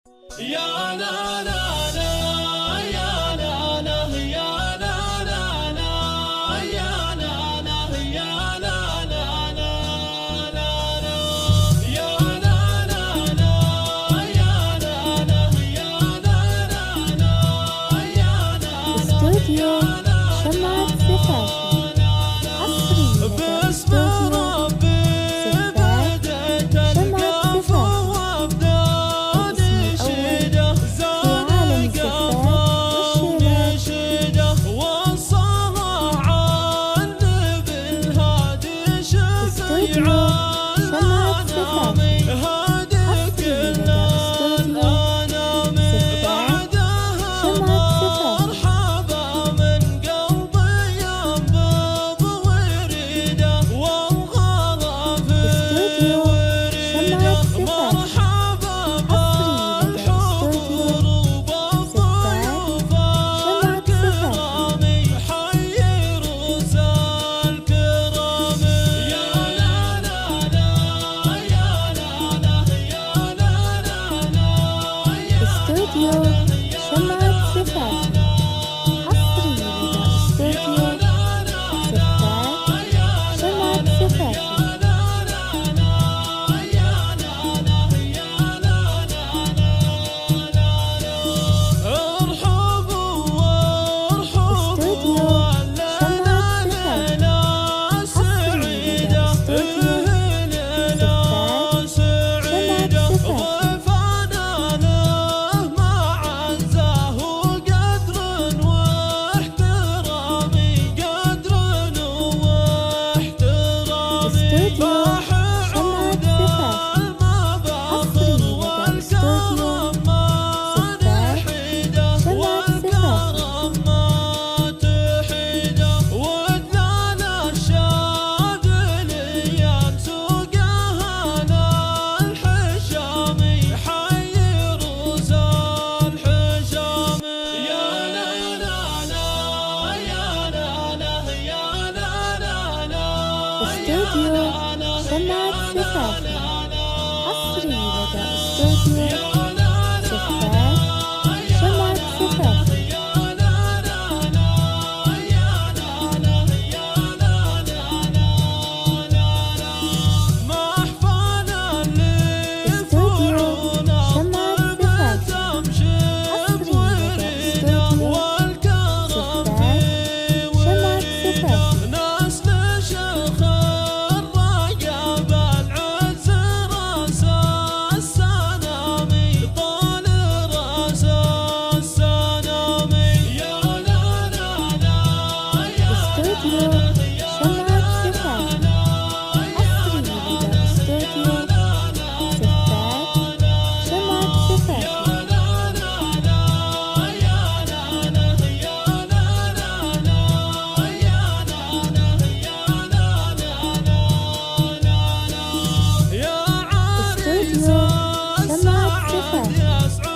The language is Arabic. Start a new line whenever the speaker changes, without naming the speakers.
يا لا لا لا يا لا لا يا لا لا لا يا لا لا يا لا لا لا لا يا لا لا لا يا لا لا يا لا لا لا يا لا
استوديو شمعة سفافي حصري لدى
باسم
استوديو
ربي بديت القاف وابدا نشيده زاد القاف نشيده وصلى عندي بالهادي شفيعا هادي كل الانام بعدها مرحبا من قلبي ينبض ويريده والغلا في وريده مرحبا بالحضور وبالضيوف الكرام حي رؤوس الكرام يا لا لا لا يا لا لا يا لا لا لا
استوديو شمعة سفافي حصري لدى استوديو شمعة سفافي
ارحبوا وارحبوا ليلة سعيدة ليلة سعيدة ضيفنا له معزة وقدر واحترامي قدر واحترامي باح عود المباخر والكرم ما نحيده والكرم ما تحيده ودنا الشاذلية سوقها الحشامي حي رؤوس الحشامي يا لا لا لا يا لا لا يا لا لا لا
استوديو شمعة سفافي حصري لدى استوديو شمعة سفافي
محفنا اللي
استوديو شمعة سفافي
تمشي بوريده والكرم في
شمعة سفافي
ناس لشيخ الرقب العز راس السنامي طال راس السنامي يا لا لا لا يا
استوديو شمعة سفافي حصري لدى استوديو شمعة سفافي
يا عريس
استوديو شمعة
السعد
سفافي
يسعد